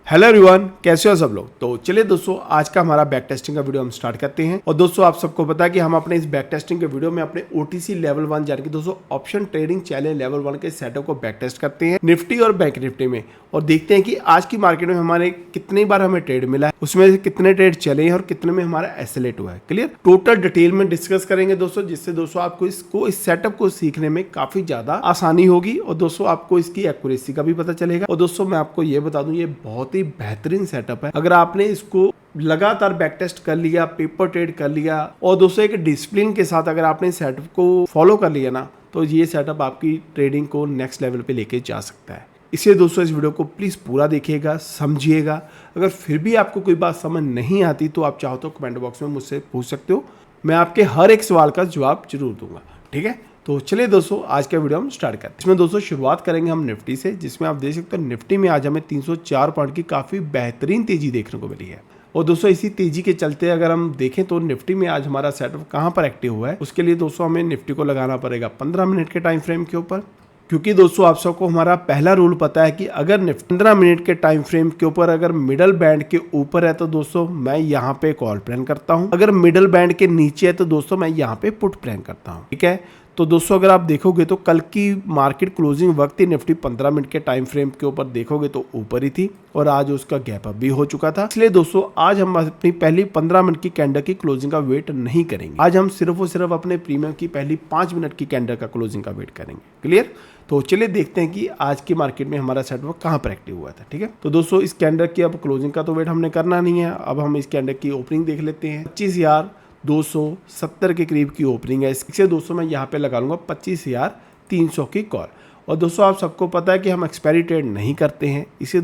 Hello everyone, कैसे हो सब लोग। तो चलिए दोस्तों, आज का हमारा बैक टेस्टिंग का वीडियो हम स्टार्ट करते हैं। और दोस्तों, आप सबको पता है कि हम अपने इस बैक टेस्टिंग के वीडियो में अपने ओटीसी लेवल 1 यानी कि दोस्तों ऑप्शन ट्रेडिंग चैलेंज लेवल 1 के सेटअप को बैक टेस्ट करते हैं निफ्टी और बैंक निफ्टी में, और देखते हैं कि आज की मार्केट में हमारे कितनी बार हमें ट्रेड मिला है, उसमें से कितने ट्रेड चले हैं और कितने में हमारा एसलेट हुआ है। क्लियर, टोटल डिटेल में डिस्कस करेंगे दोस्तों, जिससे दोस्तों आपको इस सेटअप को सीखने में काफी ज्यादा आसानी होगी और दोस्तों आपको इसकी एक्यूरेसी का भी पता चलेगा। और दोस्तों मैं आपको ये बता दूं, ये बहुत ही बेहतरीन सेटअप है। अगर आपने इसको लगातार बैक टेस्ट कर लिया, पेपर ट्रेड कर लिया और दोस्तों एक डिसिप्लिन के साथ अगर आपने सेटअप को फॉलो कर लिया ना, तो ये सेटअप आपकी ट्रेडिंग को नेक्स्ट लेवल पे लेके जा सकता है। इसलिए दोस्तों इस वीडियो को प्लीज़ पूरा देखिएगा, समझिएगा। अगर फिर भी आपको कोई बात समझ नहीं आती तो आप चाहो तो कमेंट बॉक्स में मुझसे पूछ सकते हो, मैं आपके हर एक सवाल का जवाब जरूर दूंगा। ठीक है, तो चलिए दोस्तों आज का वीडियो हम स्टार्ट करते हैं। इसमें दोस्तों शुरुआत करेंगे हम निफ्टी से, जिसमें आप देख सकते हो निफ्टी में आज हमें 304 पॉइंट की काफ़ी बेहतरीन तेजी देखने को मिली है। और दोस्तों इसी तेजी के चलते अगर हम देखें तो निफ्टी में आज हमारा सेटअप कहाँ पर एक्टिव हुआ है, उसके लिए दोस्तों हमें निफ्टी को लगाना पड़ेगा 15 मिनट के टाइम फ्रेम के ऊपर। क्योंकि दोस्तों आप सबको हमारा पहला रूल पता है कि अगर निफ्टी 15 मिनट के टाइम फ्रेम के ऊपर अगर मिडल बैंड के ऊपर है तो दोस्तों मैं यहाँ पे कॉल प्लान करता हूँ, अगर मिडल बैंड के नीचे है तो दोस्तों मैं यहाँ पे पुट प्लान करता हूँ। ठीक है, तो दोस्तों अगर आप देखोगे तो कल की मार्केट क्लोजिंग वक्त ही निफ्टी 15 मिनट के टाइम फ्रेम के ऊपर देखोगे तो ऊपर ही थी और आज उसका गैप अप भी हो चुका था। इसलिए दोस्तों आज हम अपनी पहली 15 मिनट की कैंडल की क्लोजिंग का वेट नहीं करेंगे। आज हम सिर्फ और सिर्फ अपने प्रीमियम की पहली 5 मिनट की कैंडल का क्लोजिंग का वेट करेंगे। क्लियर, तो चलिए देखते हैं कि आज की मार्केट में हमारा सेटअप कहाँ पर एक्टिव हुआ था। ठीक है, तो दोस्तों इस कैंडल की अब क्लोजिंग का तो वेट हमने करना नहीं है। अब हम इस कैंडल की ओपनिंग देख लेते हैं। 25,270 के करीब की ओपनिंग है। इससे दोस्तों मैं यहाँ पे लगा लूंगा 25,300 की कॉल। और दोस्तों आप सबको पता है कि हम एक्सपायरी ट्रेड नहीं करते हैं। इसे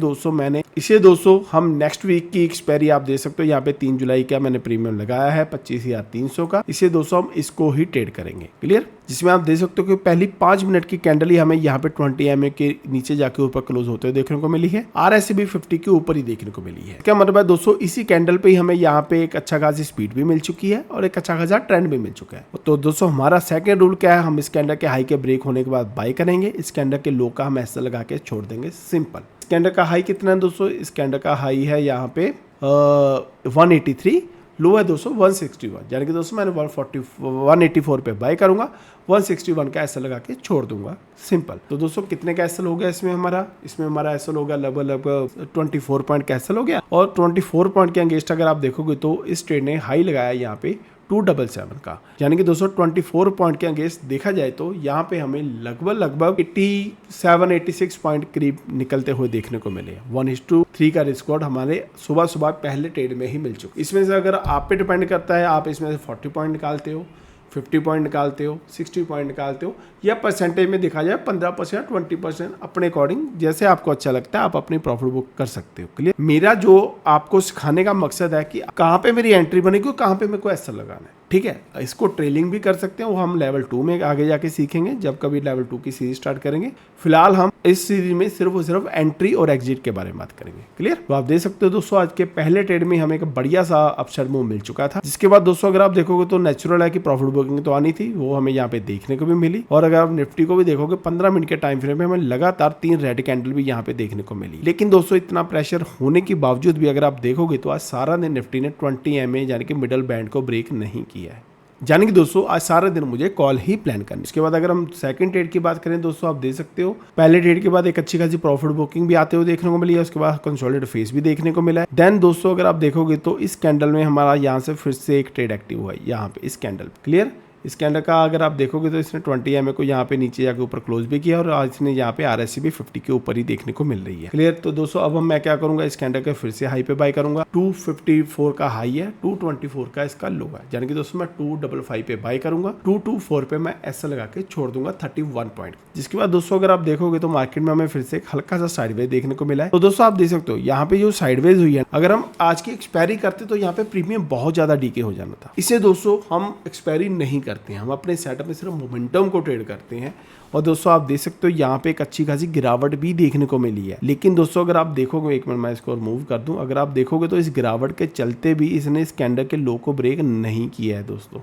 दोस्तों हम नेक्स्ट वीक की एक्सपायरी आप दे सकते हो। यहाँ पे 3 जुलाई का मैंने प्रीमियम लगाया है 25,300 का। इसे दोस्तों हम इसको ही ट्रेड करेंगे। क्लियर, जिसमें आप देख सकते हो कि पहली 5 मिनट की कैंडल ही हमें यहाँ पे 20 MA के नीचे जाके ऊपर क्लोज होते हुए देखने को मिली है। RSI भी 50 के ऊपर ही देखने को मिली है। क्या मतलब है दोस्तों, इसी कैंडल पे ही हमें यहाँ पे एक अच्छा खासी स्पीड भी मिल चुकी है और एक अच्छा खासा ट्रेंड भी मिल चुका है। तो दोस्तों हमारा सेकंड रूल क्या है, हम इस कैंडल के हाई के ब्रेक होने के बाद बाय करेंगे। इस कैंडल के लो का हम ऐसा लगा के छोड़ देंगे। सिंपल। इस कैंडल का हाई कितना है दोस्तों, इस कैंडल का हाई है यहाँ पे 183, लो है दोस्तों 161, यानी कि दोस्तों मैंने 184 पे बाय करूंगा, 161 का एसएल लगा के छोड़ दूंगा। सिंपल। तो दोस्तों कितने का एसएल हो गया इसमें हमारा एसएल हो गया लगभग 24 पॉइंट का एसएल हो गया। और 24 पॉइंट के अगेंस्ट अगर आप देखोगे तो इस ट्रेड ने हाई लगाया यहाँ पे 277 का, यानी कि दोस्तों 24 पॉइंट के अगेंस्ट देखा जाए तो यहाँ पे हमें लगभग 87-86 पॉइंट करीब निकलते हुए देखने को मिले। 1:3 का रिस्क हमारे सुबह पहले ट्रेड में ही मिल चुका। इसमें से अगर आप पे डिपेंड करता है, आप इसमें से 40 पॉइंट निकालते हो, 50 पॉइंट निकालते हो, 60 पॉइंट निकालते हो, या परसेंटेज में देखा जाए 15% 20% अपने अकॉर्डिंग जैसे आपको अच्छा लगता है आप अपनी प्रॉफिट बुक कर सकते हो। क्लियर, मेरा जो आपको सिखाने का मकसद है कि कहाँ पे मेरी एंट्री बनेगी और कहाँ पे मेरे को ऐसा लगाना है। ठीक है, इसको ट्रेलिंग भी कर सकते हैं, वो हम लेवल 2 में आगे जाके सीखेंगे जब कभी लेवल 2 की सीरीज स्टार्ट करेंगे। फिलहाल हम इस सीरीज में सिर्फ और सिर्फ एंट्री और एग्जिट के बारे में बात करेंगे। क्लियर, तो आप देख सकते हो दोस्तों आज के पहले ट्रेड में हमें एक बढ़िया सा अपसाइड मूव मिल चुका था, जिसके बाद दोस्तों अगर आप देखोगे तो नेचुरल है कि प्रॉफिट बुकिंग तो आनी थी, वो हमें यहाँ पे देखने को भी मिली। और अगर आप निफ्टी को भी देखोगे 15 मिनट के टाइम फ्रेम में हमें लगातार 3 रेड कैंडल भी यहाँ पे देखने को मिली। लेकिन दोस्तों इतना प्रेशर होने के बावजूद भी अगर आप देखोगे तो आज सारा दिन निफ्टी ने 20 MA यानी कि मिडल बैंड को ब्रेक नहीं किया है। यानी कि दोस्तों आज सारे दिन मुझे कॉल ही प्लान करनी। इसके बाद अगर हम सेकंड ट्रेड की बात करें दोस्तों, आप देख सकते हो पहले ट्रेड के बाद एक अच्छी खासी प्रॉफिट बुकिंग भी आते हुए देखने को मिली है, उसके बाद कंसोलिडेटेड फेस भी देखने को मिला है। देन दोस्तों अगर आप देखोगे तो इस कैंडल में हमारा यहाँ से फिर से एक ट्रेड एक्टिव हुआ है यहाँ पे इस कैंडल। क्लियर, इस कैंडल का अगर आप देखोगे तो इसने 20 MA को यहाँ पे नीचे जाके ऊपर क्लोज भी किया और आज इसने यहाँ पे RSI भी 50 के ऊपर ही देखने को मिल रही है। क्लियर, तो दोस्तों अब मैं क्या करूंगा, इस कैंडल के फिर से हाई पे बाय करूंगा। 254 का हाई है, 224 का इसका लो है, यानी कि दोस्तों मैं 255 पे बाय करूंगा, 224 पे मैं ऐसा लगा के छोड़ दूंगा 31 पॉइंट। जिसके बाद दोस्तों अगर आप देखोगे तो मार्केट में हमें फिर से एक हल्का सा साइडवेज देखने को मिला है। तो दोस्तों आप देख सकते हो यहाँ पे जो साइडवेज हुई है, अगर हम आज की एक्सपायरी करते तो यहाँ पे प्रीमियम बहुत ज्यादा डीके हो जाना था। इसे दोस्तों हम एक्सपायरी नहीं करते हैं, हम अपने सेटअप में सिर्फ मोमेंटम को ट्रेड करते हैं। और दोस्तों आप देख सकते हो यहाँ पे एक अच्छी खासी गिरावट भी देखने को मिली है। लेकिन दोस्तों अगर आप देखोगे, एक मिनट मैं इसको रिमूव कर दूं, अगर आप देखोगे तो इस गिरावट के चलते भी इसने इस कैंडल के लो को ब्रेक नहीं किया है दोस्तों।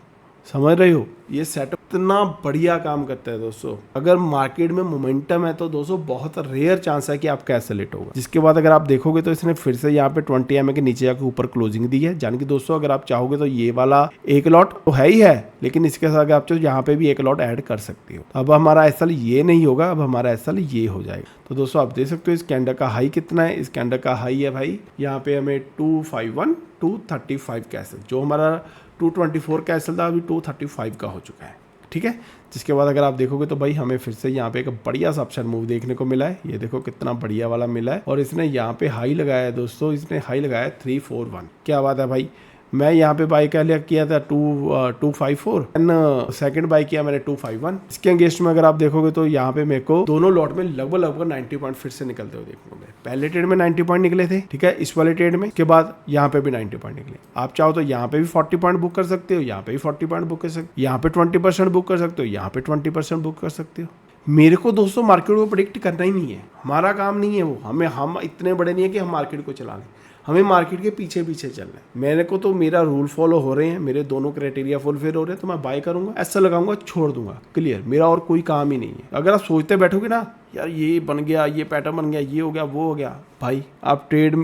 समझ रहे हो, ये सेटअप इतना बढ़िया काम करता है दोस्तों। अगर मार्केट में मोमेंटम है तो दोस्तों बहुत रेयर चांस है कि आपका ऐसा लेट होगा। जिसके बाद अगर आप देखोगे तो इसने फिर से यहाँ पे 20 EMA के नीचे जाकर ऊपर क्लोजिंग दी है। यानी कि दोस्तों अगर आप चाहोगे तो ये वाला एक लॉट तो है ही है, लेकिन इसके साथ आप चाहो यहाँ पे भी एक लॉट ऐड कर सकते हो। अब हमारा एसएल ये नहीं होगा, अब हमारा एसएल ये हो जाएगा। तो दोस्तों आप देख सकते हो इस कैंडल का हाई कितना है। इस कैंडल का हाई है भाई यहाँ पे हमें 251 235 कैसल, जो हमारा 224 कैसल था अभी 235 का हो चुका है। ठीक है, जिसके बाद अगर आप देखोगे तो भाई हमें फिर से यहाँ पे एक बढ़िया सा अपसाइड मूव देखने को मिला है। ये देखो कितना बढ़िया वाला मिला है, और इसने यहाँ पे हाई लगाया है दोस्तों, इसने हाई लगाया है 341। क्या बात है भाई, मैं यहाँ पे बाई का लिया किया था 254 एंड सेकंड बाई किया मैंने 251। इसके अगेंस्ट में अगर आप देखोगे तो यहाँ पे मेरे को दोनों लॉट में लगभग 90 पॉइंट फिर से निकलते हुए देखने को मिले। पहले ट्रेड में 90 पॉइंट निकले थे, ठीक है, इस वाले ट्रेड में, के बाद यहाँ पे भी 90 पॉइंट निकले। आप चाहो तो यहाँ पे भी 40 पॉइंट बुक कर सकते हो, यहाँ पे भी 40 पॉइंट बुक कर सकते हो, यहाँ पे 20% बुक कर सकते हो, यहाँ पे 20% बुक कर सकते हो। मेरे को दोस्तों मार्केट को प्रेडिक्ट करना ही नहीं है, हमारा काम नहीं है वो। हम इतने बड़े नहीं है कि हम मार्केट को चला लें, हमें मार्केट के पीछे पीछे चलना है। मेरे को तो मेरा रूल फॉलो हो रहे हैं, मेरे दोनों क्राइटेरिया फुलफिल हो रहे हैं, तो मैं बाय करूंगा, ऐसा लगाऊंगा, छोड़ दूंगा, क्लियर। मेरा और कोई काम ही नहीं है। अगर आप सोचते बैठोगे ना यार ये बन गया, ये पैटर्न बन गया, ये हो गया, वो हो गया, भाई आप ट्रेड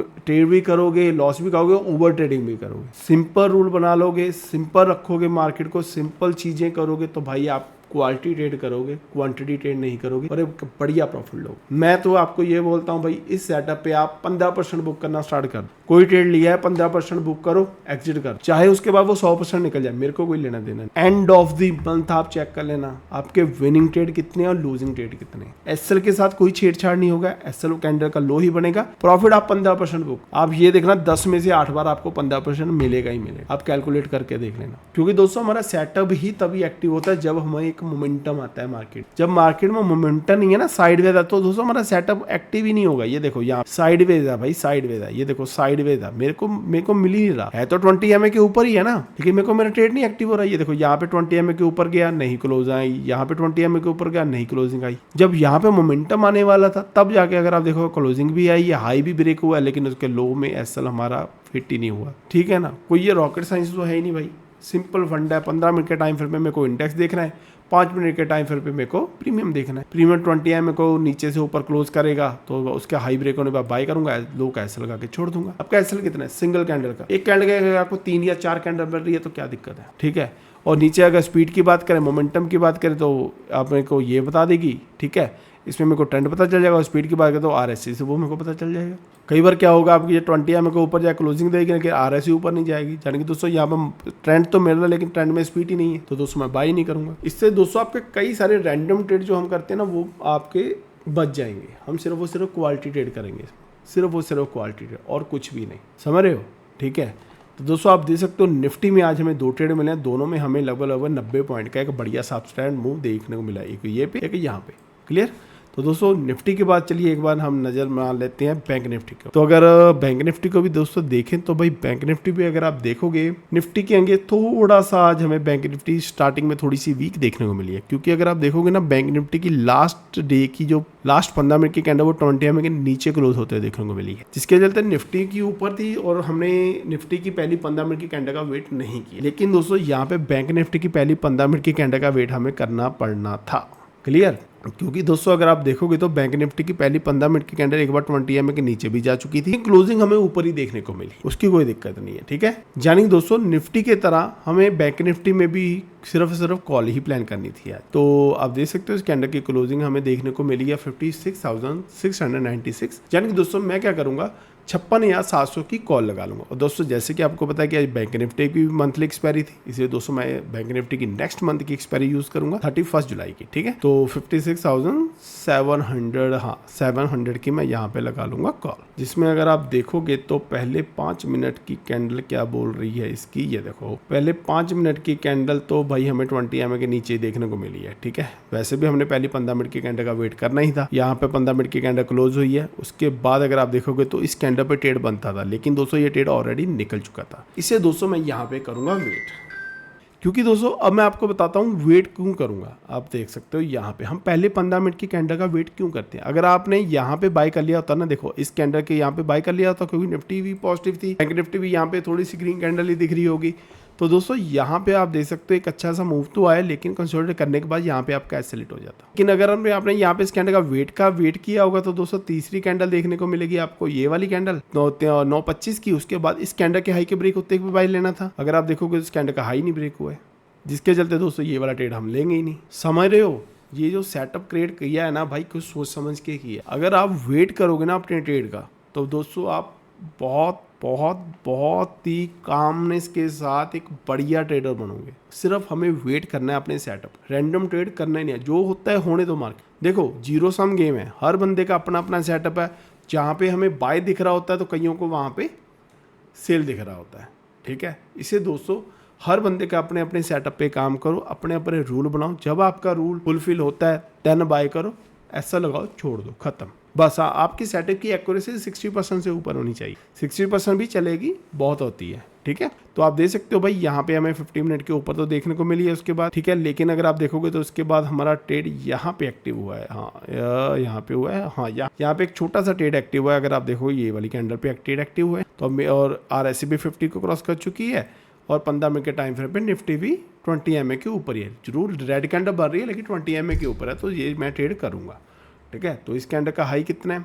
भी करोगे, लॉस भी खाओगे, ओवर ट्रेडिंग भी करोगे। सिंपल रूल बना लोगे, सिंपल रखोगे मार्केट को, सिंपल चीजें करोगे तो भाई आप क्वालिटी ट्रेड करोगे, क्वांटिटी ट्रेड नहीं करोगे और एक बढ़िया प्रॉफिट लोगे। मैं तो आपको ये बोलता हूँ भाई इस सेटअप पे आप 15% बुक करना स्टार्ट कर। कोई ट्रेड लिया है 15% बुक करो, एग्जिट कर, चाहे उसके बाद वो 100% निकल जाए, मेरे को कोई लेना देना। एंड ऑफ द मंथ आप चेक कर लेना आपके विनिंग ट्रेड कितने और लूजिंग ट्रेड कितने। एसएल के साथ कोई छेड़छाड़ नहीं होगा, एसएल कैंडल का लो ही बनेगा, प्रॉफिट आप 15% बुक। आप ये देखना 10 में से 8 बार आपको 15% मिलेगा ही मिलेगा। आप कैलकुलेट करके देख लेना, क्योंकि दोस्तों हमारा सेटअप ही तभी एक्टिव होता है जब हमें एक मोमेंटम आता है मार्केट। जब मार्केट में मोमेंटम नहीं है ना, साइडवेज है, तो दोस्तों हमारा सेटअप एक्टिव ही नहीं होगा। ये देखो यहाँ साइडवेज है भाई, साइडवेज है, ये देखो साइडवेज है, मेरे को मिल ही नहीं रहा है। तो 20 EMA के ऊपर ही है ना, लेकिन मेरे को मेरा ट्रेड नहीं एक्टिव हो रहा है। ये देखो यहाँ पे 20 EMA के ऊपर गया, नहीं क्लोज आई, यहाँ पे 20 EMA के ऊपर गया, नहीं क्लोजिंग आई। जब यहाँ पे मोमेंटम आने वाला था तब जाके अगर आप देखो क्लोजिंग भी आई, हाई भी ब्रेक हुआ, लेकिन उसके लो में एसएल हमारा फिट ही नहीं हुआ। ठीक है ना, कोई ये रॉकेट साइंस तो है ही नहीं भाई, सिंपल फंड है। 15 मिनट के टाइम फ्रेम में मेरे को इंडेक्स देखना है, 5 मिनट के टाइम फ्रेम पे मेरे को प्रीमियम देखना है। प्रीमियम 20 EMA को नीचे से ऊपर क्लोज करेगा तो उसके हाई ब्रेक होने पर बाय करूंगा, लो का एसएल लगा के छोड़ दूंगा। अब का एसएल कितना है सिंगल कैंडल का, एक कैंडल का अगर आपको 3 या 4 कैंडल मिल रही है तो क्या दिक्कत है, ठीक है। और नीचे अगर स्पीड की बात करें, मोमेंटम की बात करें तो आप मेरे को ये बता देगी, ठीक है, इसमें मेरे को ट्रेंड पता चल जाएगा। और स्पीड की बात करें तो आरएससी से वो मेरे को पता चल जाएगा। कई बार क्या होगा आपकी ये 20 EMA को ऊपर जाए क्लोजिंग देगी, लेकिन आरएससी ऊपर नहीं जाएगी। यानी कि दोस्तों यहाँ पर ट्रेंड तो मिल रहा है लेकिन ट्रेंड में स्पीड ही नहीं है, तो दोस्तों मैं बाई नहीं करूंगा। इससे दोस्तों आपके कई सारे रैंडम ट्रेड जो हम करते हैं ना वो आपके बच जाएंगे। हम सिर्फ और सिर्फ क्वालिटी ट्रेड करेंगे, सिर्फ और सिर्फ क्वालिटी ट्रेड और कुछ भी नहीं, समझ रहे हो, ठीक है। तो दोस्तों आप देख सकते हो निफ्टी में आज हमें 2 ट्रेड मिले हैं, दोनों में हमें लगभग 90 पॉइंट का एक बढ़िया सा अपसाइड मूव देखने को मिला, एक ये पे एक यहाँ पे, क्लियर। तो दोस्तों निफ्टी के बाद चलिए एक बार हम नज़र मार लेते हैं बैंक निफ्टी को। तो अगर बैंक निफ्टी को भी दोस्तों देखें तो भाई बैंक निफ्टी भी अगर आप देखोगे, निफ्टी के आगे थोड़ा सा आज हमें बैंक निफ्टी स्टार्टिंग में थोड़ी सी वीक देखने को मिली है। क्योंकि अगर आप देखोगे ना बैंक निफ्टी की लास्ट डे की जो लास्ट 15 मिनट की कैंडल वो 20 EMA के नीचे क्लोज होते हुए देखने को मिली है, जिसके चलते निफ्टी की ऊपर थी और हमने निफ्टी की पहली 15 मिनट की कैंडल का वेट नहीं किया। लेकिन दोस्तों यहाँ पे बैंक निफ्टी की पहली 15 मिनट की कैंडल का वेट हमें करना पड़ना था, क्लियर। क्योंकि दोस्तों अगर आप देखोगे तो बैंक निफ्टी की पहली 15 मिनट की कैंडल एक बार 20 EMA के नीचे भी जा चुकी थी, क्लोजिंग हमें ऊपर ही देखने को मिली, उसकी कोई दिक्कत नहीं है, ठीक है। यानी दोस्तों निफ्टी के तरह हमें बैंक निफ्टी में भी सिर्फ कॉल ही प्लान करनी थी आज। तो आप देख सकते हो इस कैंडल की क्लोजिंग हमें देखने को मिली है 56,696। यानी कि दोस्तों मैं क्या करूंगा, 56,700 की कॉल लगा लूंगा। और दोस्तों जैसे कि आपको पता है कि आज बैंक निफ्टी की मंथली एक्सपायरी थी, इसलिए दोस्तों मैं बैंक निफ्टी की नेक्स्ट मंथ की एक्सपायरी यूज करूंगा 31 जुलाई की, ठीक है। तो 56,700, हाँ 700 की मैं यहाँ पे लगा लूंगा कॉल। जिसमें अगर आप देखोगे तो पहले 5 मिनट की कैंडल क्या बोल रही है इसकी, ये देखो पहले 5 मिनट की कैंडल तो भाई हमें 20 EMA के नीचे देखने को मिली है, ठीक है। वैसे भी हमने पहली 15 मिनट की कैंडल का वेट करना ही था। यहाँ पे 15 मिनट की कैंडल क्लोज हुई है, उसके बाद अगर आप देखोगे तो इस कैंडल पे ट्रेड बनता था, लेकिन दोस्तों ये ट्रेड ऑलरेडी निकल चुका था। इसे दोस्तों मैं यहाँ पे करूंगा वेट, क्योंकि दोस्तों अब मैं आपको बताता हूँ वेट क्यों करूंगा। आप देख सकते हो यहाँ पे हम पहले 15 मिनट की कैंडल का वेट क्यों करते हैं। अगर आपने यहाँ पे बाय कर लिया होता ना, देखो इस कैंडल के यहाँ पे बाय कर लिया होता, क्योंकि निफ्टी भी पॉजिटिव थी, बैंक निफ्टी भी यहाँ पे थोड़ी सी ग्रीन कैंडल ही दिख रही होगी, तो दोस्तों यहाँ पे आप देख सकते हो एक अच्छा सा मूव तो आया, लेकिन कंसोलिडेट करने के बाद यहाँ पे आपका एसलेट हो जाता है। लेकिन अगर हमने आपने यहाँ पे इस कैंडल का वेट किया होगा तो दोस्तों तीसरी कैंडल देखने को मिलेगी आपको, ये वाली कैंडल 9:25 की। उसके बाद इस कैंडल के हाई के ब्रेक होते हुए बाय लेना था। अगर आप देखोगे इस कैंडल का हाई नहीं ब्रेक हुआ है, जिसके चलते दोस्तों ये वाला ट्रेड हम लेंगे ही नहीं। समझ रहे हो, ये जो सेटअप क्रिएट किया है ना भाई, कुछ सोच समझ के किया। अगर आप वेट करोगे ना अपने ट्रेड का तो दोस्तों आप बहुत बहुत बहुत ही कामनेस के साथ एक बढ़िया ट्रेडर बनोगे। सिर्फ हमें वेट करना है अपने सेटअप, रैंडम ट्रेड करना ही नहीं है। जो होता है होने दो मार्केट। देखो जीरो सम गेम है, हर बंदे का अपना अपना सेटअप है। जहाँ पे हमें बाय दिख रहा होता है तो कईयों को वहाँ पे सेल दिख रहा होता है, ठीक है। इसे दोस्तों हर बंदे का अपने अपने सेटअप पे काम करो, अपने अपने रूल बनाओ। जब आपका रूल फुलफिल होता है देन बाय करो, ऐसा लगाओ छोड़ दो, खत्म। बस आपकी सेटअप की एक्यूरेसी 60% से ऊपर होनी चाहिए। 60% भी चलेगी, बहुत होती है, ठीक है। तो आप देख सकते हो भाई यहाँ पे हमें 50 मिनट के ऊपर तो देखने को मिली है उसके बाद, ठीक है। लेकिन अगर आप देखोगे तो उसके बाद हमारा ट्रेड यहाँ पे एक्टिव हुआ है, हाँ यहाँ पे हुआ है, हाँ यहाँ पे एक छोटा सा ट्रेड एक्टिव हुआ है। अगर आप देखो ये वाली कैंडल पे ट्रेड एक्टिव हुआ है तो और RSI भी 50 को क्रॉस कर चुकी है और 15 मिनट के टाइम फ्रेम पे निफ्टी भी 20 MA के ऊपर ही है। जरूर रेड कैंडल बन रही है लेकिन 20 MA के ऊपर है, तो ये मैं ट्रेड करूंगा, ठीक है। तो इस कैंडल का हाई कितना है?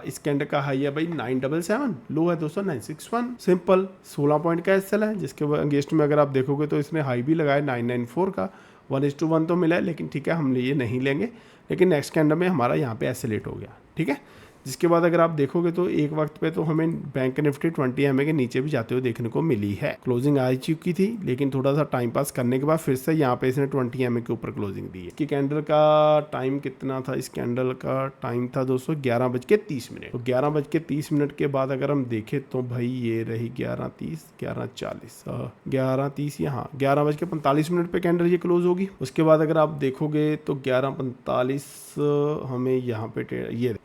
इस कैंडल का हाई है भाई 977, लो है दोस्तों 961। सिंपल 16 पॉइंट का एसएल है, जिसके अगेंस्ट में अगर आप देखोगे तो इसने हाई भी लगाया 994 का, 1:1 तो मिला है, लेकिन ठीक है हम ये नहीं लेंगे। लेकिन नेक्स्ट कैंडल में हमारा यहाँ पे एसएलेट हो गया, ठीक है। जिसके बाद अगर आप देखोगे तो एक वक्त पे तो हमें बैंक निफ्टी 20 MA के नीचे भी जाते हुए देखने को मिली है। क्लोजिंग आ चुकी थी लेकिन थोड़ा सा टाइम पास करने के बाद फिर से यहाँ पे इसने 20 MA के ऊपर क्लोजिंग दी है। कि कैंडल का टाइम कितना था? इस कैंडल का टाइम था दोस्तों 11:30 तो 11:30 के बाद अगर हम देखें तो भाई ये रही 11:30, 11:40, 11:30, यहाँ 11:45 पे कैंडल ये क्लोज होगी। उसके बाद अगर आप देखोगे तो 11:45 हमें यहाँ पे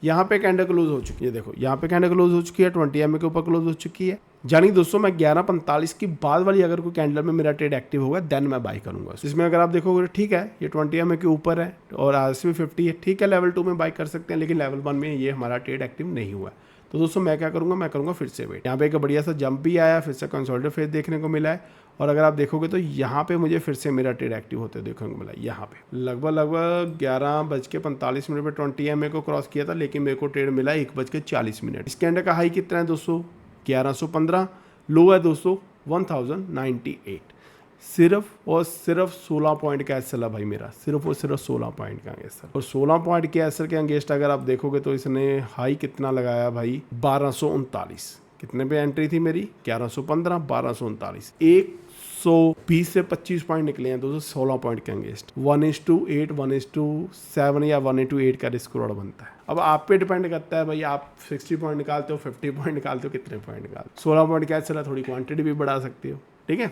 यहाँ पे कैंडल क्लोज हो चुकी है। देखो यहाँ पे कैंडल क्लोज हो चुकी है, 20 MA के ऊपर क्लोज हो चुकी है। यानी दोस्तों मैं 11:45 की बाद वाली अगर कोई कैंडल में मेरा ट्रेड एक्टिव होगा देन मैं बाय करूंगा। इसमें अगर आप देखोगे ठीक है ये 20 MA के ऊपर है और RSI 50 है, ठीक है। लेवल 2 में बाय कर सकते हैं, लेकिन लेवल 1 में ये हमारा ट्रेड एक्टिव नहीं हुआ। तो दोस्तों मैं क्या करूंगा, मैं करूंगा फिर से वेट। यहाँ पे एक बढ़िया सा जंप भी आया, फिर से कंसोलिडेट फेज देखने को मिला है। और अगर आप देखोगे तो यहाँ पे मुझे फिर से मेरा ट्रेड एक्टिव होते देखने को मिला। यहाँ पे लगभग 11:45 पे 20 MA को क्रॉस किया था, लेकिन मेरे को ट्रेड मिला 1:40। इस कैंडल का हाई कितना है दोस्तों? 1115। लो है दोस्तों 1098। सिर्फ और सिर्फ 16 पॉइंट का एसएल है भाई मेरा, सिर्फ और सिर्फ 16 पॉइंट का एसएल। और 16 पॉइंट के एसएल के अगेंस्ट अगर आप देखोगे तो इसने हाई कितना लगाया भाई? 1239। कितने पे एंट्री थी मेरी? 1115, 1239। 120 से 25 पॉइंट निकले हैं दोस्तों 16 पॉइंट के अगेंस्ट। 1:8, 1:7 या 1:8 का रिस्क करोड़ बनता है। अब आप पे डिपेंड करता है भाई, आप 60 पॉइंट निकालते हो, 50 पॉइंट निकालते हो, कितने पॉइंट निकालते हो। 16 पॉइंट का चला, थोड़ी क्वांटिटी भी बढ़ा सकते हो, ठीक है।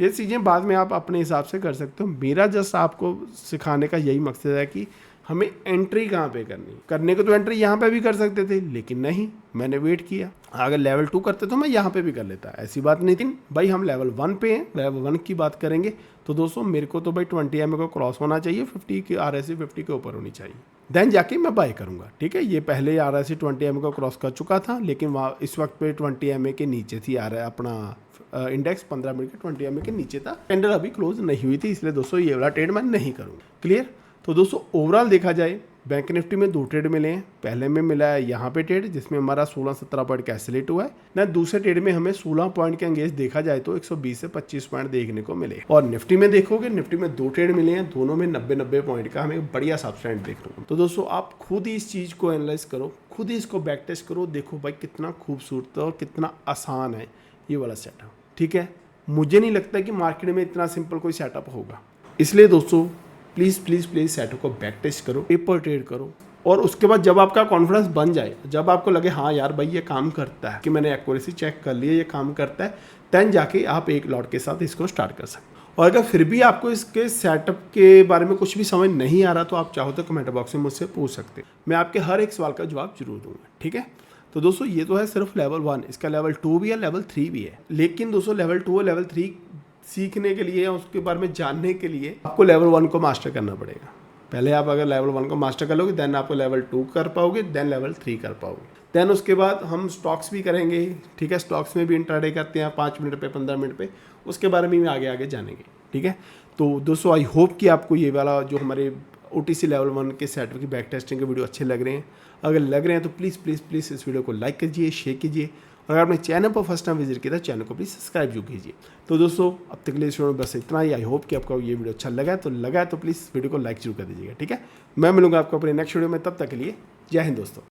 ये चीज़ें बाद में आप अपने हिसाब से कर सकते हो। मेरा जस्ट आपको सिखाने का यही मकसद है कि हमें एंट्री कहाँ पे करने को तो एंट्री यहाँ पे भी कर सकते थे, लेकिन नहीं, मैंने वेट किया। अगर लेवल 2 करते तो मैं यहाँ पे भी कर लेता, ऐसी बात नहीं थी भाई। हम लेवल 1 पे हैं, लेवल 1 की बात करेंगे तो दोस्तों मेरे को तो भाई 20 MA को क्रॉस होना चाहिए, 50 की RSI 50 के ऊपर होनी चाहिए, देन जाके मैं बाय करूंगा, ठीक है। ये पहले RSI 20 MA को क्रॉस कर चुका था, लेकिन वहाँ इस वक्त पे 20 MA के नीचे थी अपना इंडेक्स 15 मिनट के 20 MA के नीचे था। कैंडल अभी क्लोज नहीं हुई थी, इसलिए दोस्तों ये वाला ट्रेड मैं नहीं करूँगा। क्लियर? तो दोस्तों ओवरऑल देखा जाए बैंक निफ्टी में 2 ट्रेड मिले हैं। पहले में मिला है यहाँ पे ट्रेड जिसमें हमारा 16-17 पॉइंट का एसलेट हुआ है ना। दूसरे ट्रेड में हमें 16 पॉइंट के अंगेज देखा जाए तो 120 से 25 पॉइंट देखने को मिले। और निफ्टी में देखोगे, निफ्टी में 2 ट्रेड मिले हैं, दोनों में 90-90 पॉइंट का हमें बढ़िया सबस्टैंड देखने को। तो दोस्तों आप खुद ही इस चीज़ को एनालाइज करो, खुद ही इसको बैक टेस्ट करो, देखो भाई कितना खूबसूरत और कितना आसान है ये वाला सेटअप, ठीक है। मुझे नहीं लगता कि मार्केट में इतना सिंपल कोई सेटअप होगा। इसलिए दोस्तों प्लीज़ प्लीज़ प्लीज़ सेटअप को बैक टेस्ट करो, पेपर ट्रेड करो, और उसके बाद जब आपका कॉन्फिडेंस बन जाए, जब आपको लगे हाँ यार भाई ये काम करता है, कि मैंने एक्यूरेसी चेक कर लिया ये काम करता है, देन जाके आप एक लॉट के साथ इसको स्टार्ट कर सकते हैं। और अगर फिर भी आपको इसके सेटअप के बारे में कुछ भी समझ नहीं आ रहा तो आप चाहो तो कमेंट बॉक्स में मुझसे पूछ सकते हैं, मैं आपके हर एक सवाल का जवाब जरूर दूंगा, ठीक है। तो दोस्तों ये तो है सिर्फ लेवल 1, इसका लेवल 2 भी है, लेवल 3 भी है। लेकिन दोस्तों लेवल 2 और लेवल 3 सीखने के लिए या उसके बारे में जानने के लिए आपको लेवल 1 को मास्टर करना पड़ेगा। पहले आप अगर लेवल 1 को मास्टर कर लोगे देन आपको लेवल 2 कर पाओगे, देन लेवल 3 कर पाओगे। देन उसके बाद हम स्टॉक्स भी करेंगे, ठीक है। स्टॉक्स में भी इंट्राडे करते हैं 5 मिनट पे, 15 मिनट पे, उसके बारे में भी आगे आगे जानेंगे, ठीक है। तो दोस्तों आई होप कि आपको ये वाला जो हमारे OTC लेवल 1 के सेट की बैक टेस्टिंग के वीडियो अच्छे लग रहे हैं। अगर लग रहे हैं तो प्लीज़ प्लीज़ प्लीज़ इस वीडियो को लाइक कीजिए, शेयर कीजिए, और अगर आपने चैनल पर फर्स्ट टाइम विजिट किया तो चैनल को प्लीज़ सब्सक्राइब जो कीजिए। तो दोस्तों अब तक के लिए इस वीडियो में बस इतना ही। आई होप कि आपको ये वीडियो अच्छा लगा है तो प्लीज़ वीडियो को लाइक जरूर कर दीजिएगा, ठीक है। मैं मिलूंगा आपको अपने नेक्स्ट वीडियो में, तब तक के लिए जय हिंद दोस्तों।